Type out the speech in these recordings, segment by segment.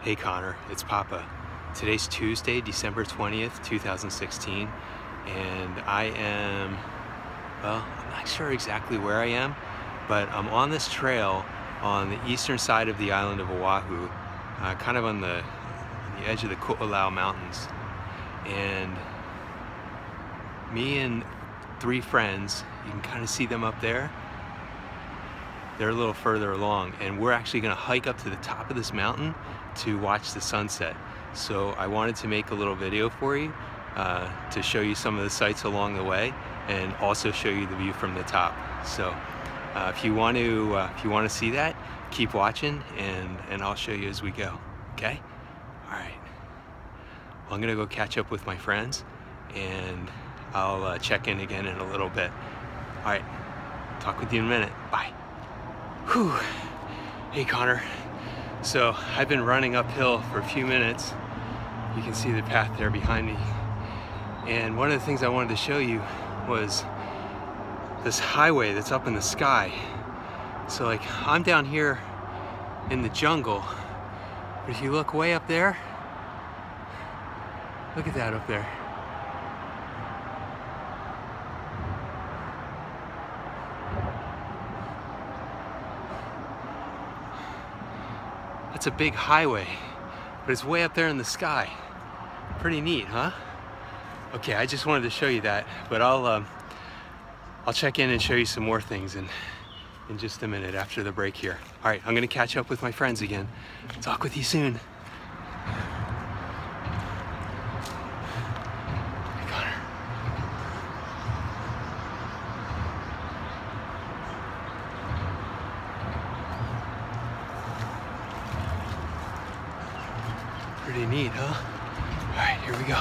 Hey Connor, it's Papa. Today's Tuesday, December 20th, 2016, and I am, well, I'm not sure exactly where I am, but I'm on this trail on the eastern side of the island of Oahu, kind of on the edge of the Ko'olau Mountains. And me and 3 friends, you can kind of see them up there. They're a little further along, and we're actually going to hike up to the top of this mountain to watch the sunset. So I wanted to make a little video for you to show you some of the sights along the way, and also show you the view from the top. So if you want to see that, keep watching, and I'll show you as we go. Okay? All right. Well, I'm gonna go catch up with my friends, and I'll check in again in a little bit. All right. Talk with you in a minute. Bye. Whew. Hey Connor. So I've been running uphill for a few minutes. You can see the path there behind me. And one of the things I wanted to show you was this highway that's up in the sky. So like, I'm down here in the jungle, but if you look way up there, look at that up there. That's a big highway, but it's way up there in the sky. Pretty neat, huh? Okay, I just wanted to show you that, but I'll check in and show you some more things in just a minute after the break here. All right, I'm gonna catch up with my friends again. Talk with you soon. Hey, Connor. Pretty neat, huh? All right, here we go.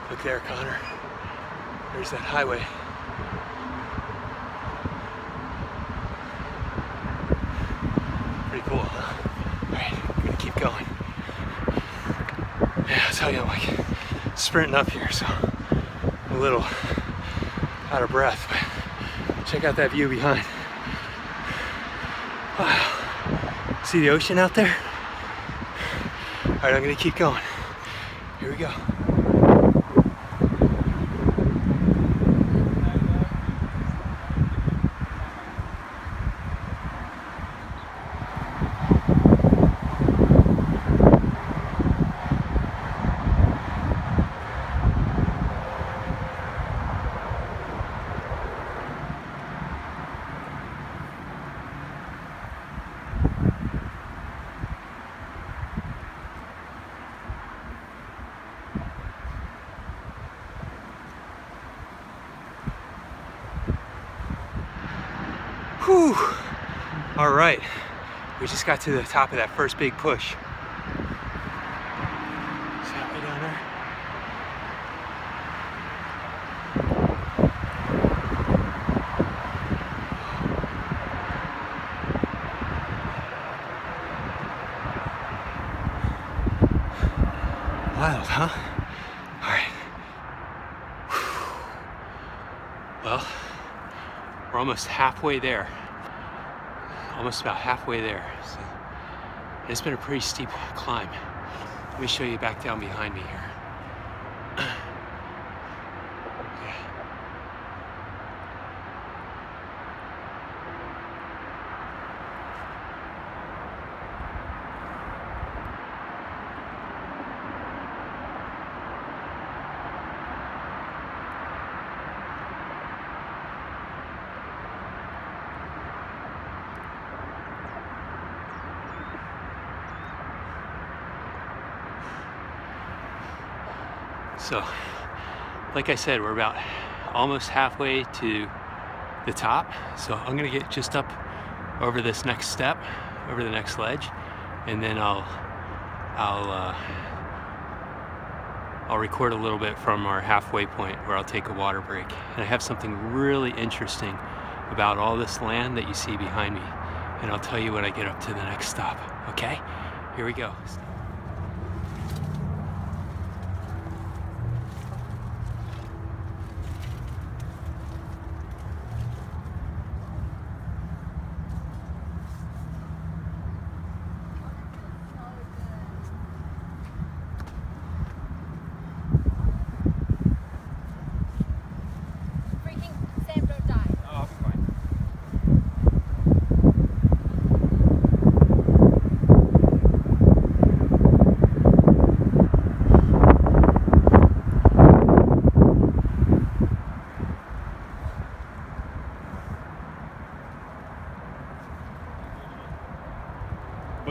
Look there, Connor. There's that highway. Pretty cool, huh? All right, I'm gonna keep going. Yeah, I'll tell you, I'm like sprinting up here, so I'm a little out of breath, but check out that view behind. Wow. See the ocean out there? All right, I'm gonna keep going. Here we go. Whew. All right, we just got to the top of that first big push. See that way down there? Wild, huh? All right. Whew. Well, we're almost halfway there. Almost about halfway there. So, it's been a pretty steep climb. Let me show you back down behind me here. So, like I said, we're about almost halfway to the top. So I'm gonna get just up over this next step, over the next ledge, and then I'll record a little bit from our halfway point where I'll take a water break. And I have something really interesting about all this land that you see behind me, and I'll tell you when I get up to the next stop. Okay? Here we go.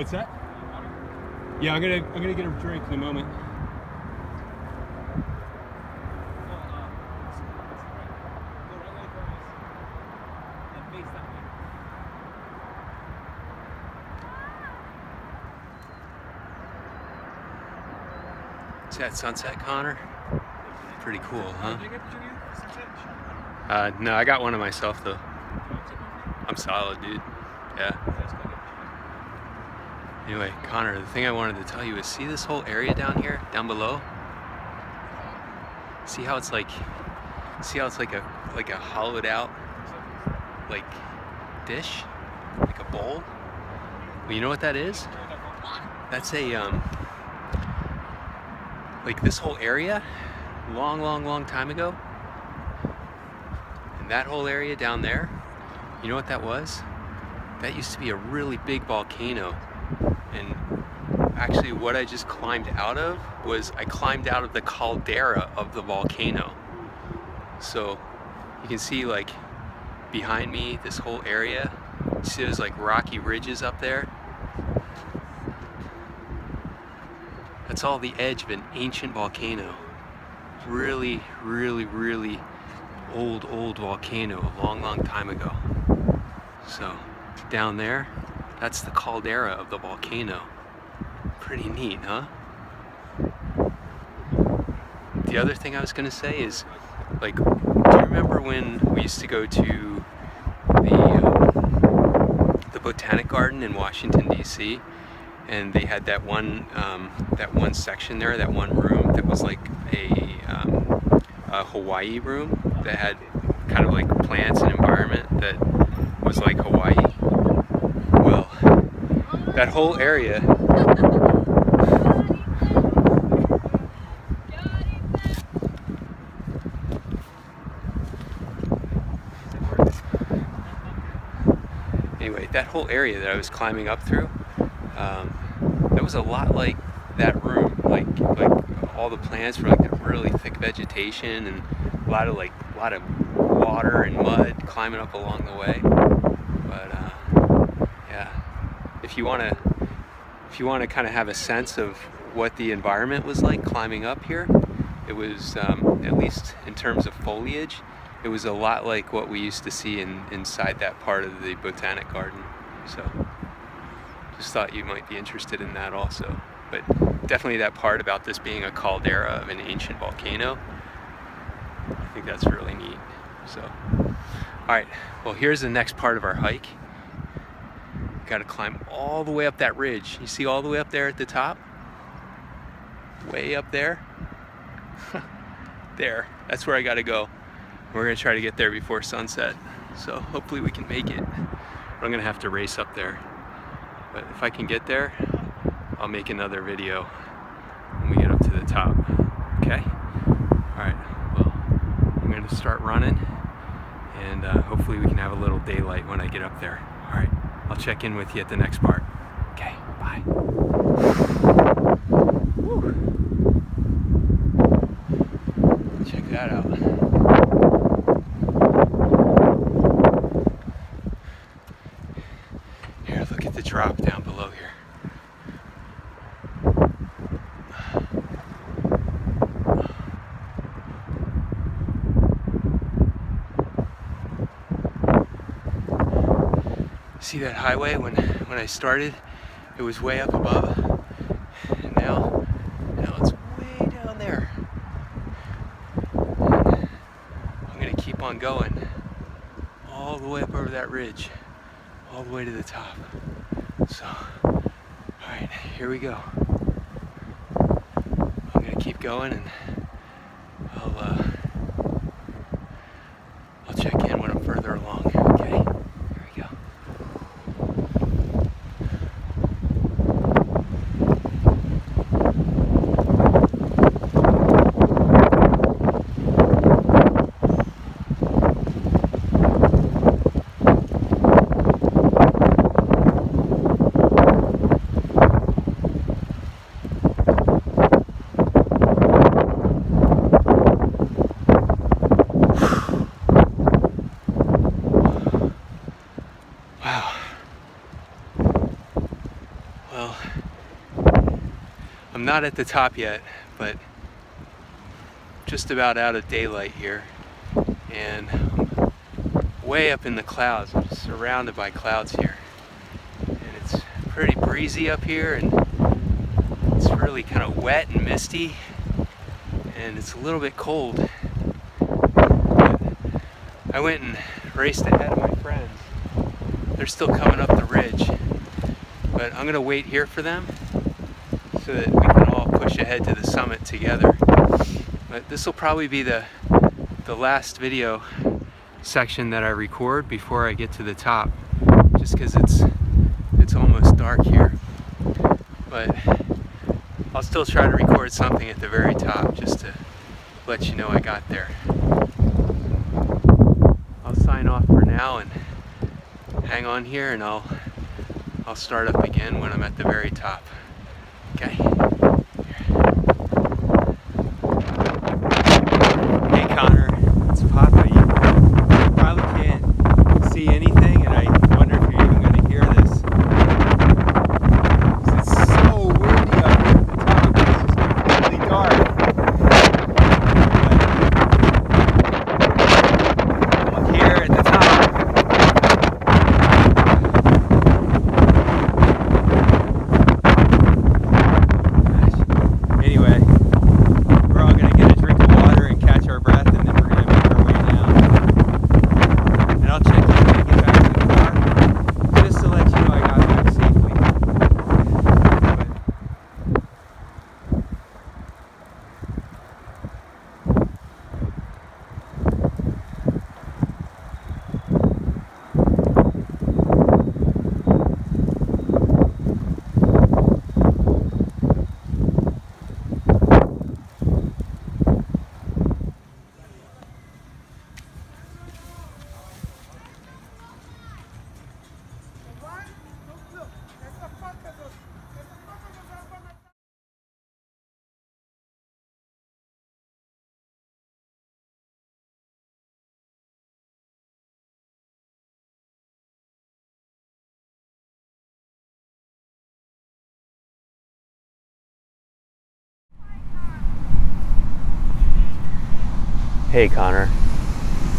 What's that? Yeah, I'm gonna get a drink in a moment. Is that sunset, Connor? Pretty cool, huh? No, I got one of myself though. I'm solid, dude. Yeah. Anyway, Connor, the thing I wanted to tell you is, see this whole area down here, down below? See how it's like a hollowed out like dish, like a bowl? Well, you know what that is? That's a like this whole area, long time ago, and that whole area down there, you know what that was? That used to be a really big volcano. And actually what I just climbed out of was, I climbed out of the caldera of the volcano. So you can see, like, behind me, this whole area, you see those like rocky ridges up there? That's all the edge of an ancient volcano. Really old volcano, a long time ago. So down there, that's the caldera of the volcano. Pretty neat, huh? The other thing I was gonna say is, like, do you remember when we used to go to the Botanic Garden in Washington, D.C., and they had that one section there, that one room that was like a Hawaii room that had kind of like plants and environment that was like Hawaii? Well, that whole area, anyway, that whole area that I was climbing up through, that was a lot like that room, like all the plants were like that really thick vegetation and a lot of water and mud climbing up along the way. But yeah, if you want to kind of have a sense of what the environment was like climbing up here, it was, at least in terms of foliage, it was a lot like what we used to see inside that part of the Botanic Garden. So just thought you might be interested in that also. But definitely that part about this being a caldera of an ancient volcano, I think that's really neat. So, alright, well, here's the next part of our hike. Got to climb all the way up that ridge. You see all the way up there at the top? Way up there? There, that's where I got to go. We're going to try to get there before sunset. So hopefully we can make it. I'm going to have to race up there. But if I can get there, I'll make another video when we get up to the top. Okay? Alright, well, I'm going to start running, and hopefully we can have a little daylight when I get up there. Alright, I'll check in with you at the next part. Okay, bye. Woo. Check that out. Here, look at the drop down below here. See that highway? When I started, it was way up above, and now it's way down there. And I'm gonna keep on going all the way up over that ridge, all the way to the top. So, all right, here we go. I'm gonna keep going, and I'll check in when I'm further along. Okay. not at the top yet, but just about out of daylight here, and I'm way up in the clouds. I'm surrounded by clouds here, and it's pretty breezy up here, and it's really kind of wet and misty, and it's a little bit cold. But I went and raced ahead of my friends. They're still coming up the ridge, but I'm gonna wait here for them so that we can all push ahead to the summit together. But this will probably be the last video section that I record before I get to the top, just because it's almost dark here. But I'll still try to record something at the very top just to let you know I got there. I'll sign off for now and hang on here, and I'll start up again when I'm at the very top. Okay? Hey Connor, it's Papa. You probably can't see anything, and I wonder if you're even going to hear this. It's so windy up here at the top. It's just completely dark. But I'm here at the top. Hey Connor,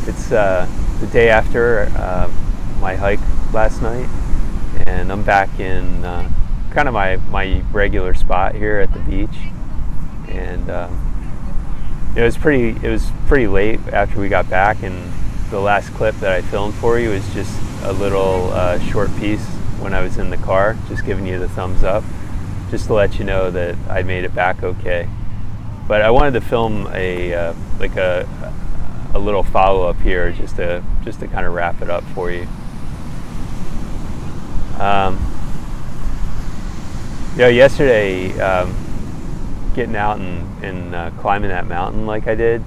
it's the day after my hike last night, and I'm back in kind of my regular spot here at the beach, and it was pretty late after we got back, and the last clip that I filmed for you is just a little short piece when I was in the car, just giving you the thumbs up, just to let you know that I made it back okay. But I wanted to film a little follow-up here, just to kind of wrap it up for you. Yesterday, getting out and climbing that mountain like I did,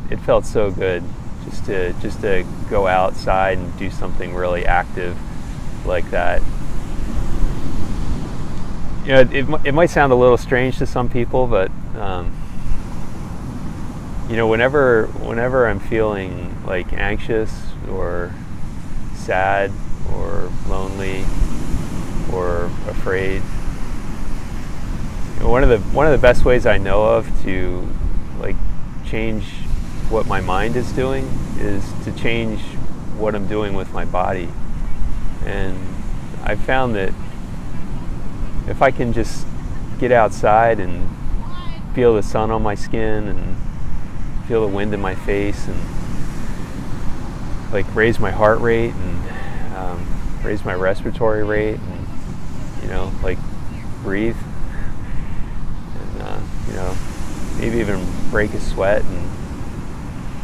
it felt so good just to go outside and do something really active like that. You know, it might sound a little strange to some people, but you know, whenever I'm feeling like anxious or sad or lonely or afraid, you know, one of the best ways I know of to like change what my mind is doing is to change what I'm doing with my body. And I've found that if I can just get outside and feel the sun on my skin and feel the wind in my face and like raise my heart rate and raise my respiratory rate and, you know, like breathe and you know, maybe even break a sweat and,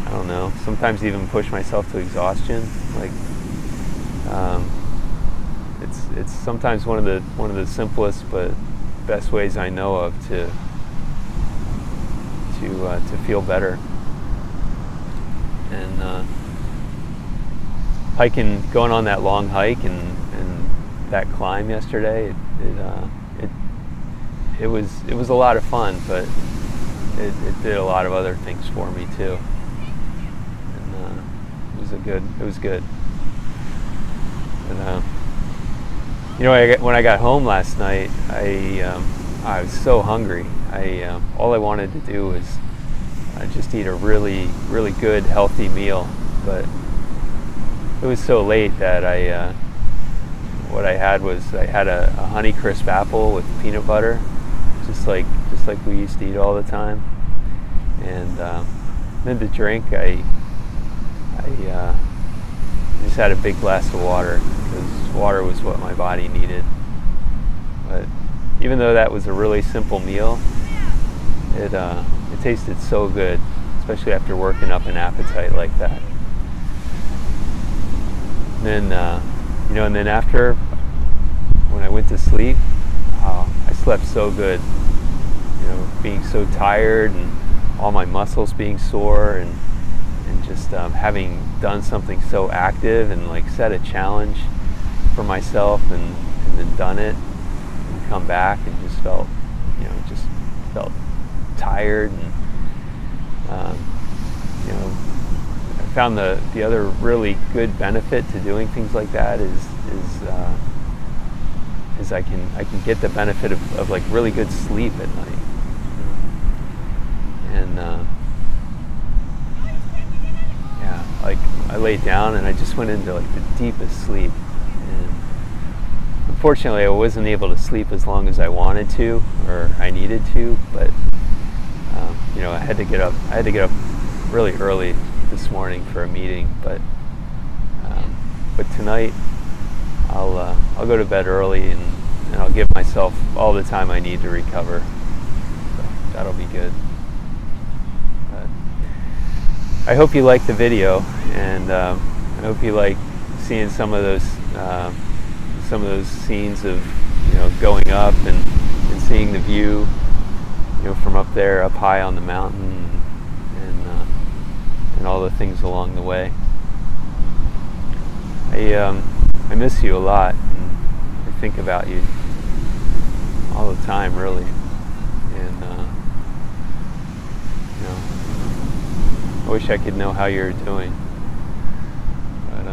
I don't know, sometimes even push myself to exhaustion. Like it's sometimes one of the simplest but best ways I know of to feel better. And going on that long hike and that climb yesterday, it was a lot of fun, but it did a lot of other things for me too. And it was good. And you know, when I got home last night, I I was so hungry. All I wanted to do was just eat a really good, healthy meal. But it was so late that what I had was I had a Honeycrisp apple with peanut butter, just like we used to eat all the time. And then to drink, I just had a big glass of water, because water was what my body needed. But even though that was a really simple meal, it tasted so good, especially after working up an appetite like that. And then, and then after, when I went to sleep, I slept so good. Being so tired and all my muscles being sore, and just having done something so active and like set a challenge for myself and then done it and come back and just felt tired. And I found the other really good benefit to doing things like that is I can get the benefit of like really good sleep at night. And like I laid down and I just went into like the deepest sleep. And unfortunately, I wasn't able to sleep as long as I wanted to or I needed to. But I had to get up. I had to get up really early this morning for a meeting. But tonight I'll go to bed early and I'll give myself all the time I need to recover. So that'll be good. I hope you liked the video, and I hope you like seeing some of those scenes of going up and seeing the view from up there, up high on the mountain, and all the things along the way. I miss you a lot, and I think about you all the time, really, and I wish I could know how you're doing, but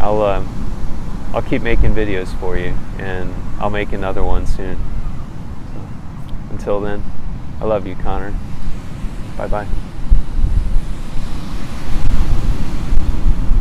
I'll keep making videos for you, and I'll make another one soon. So, until then, I love you, Connor. Bye bye.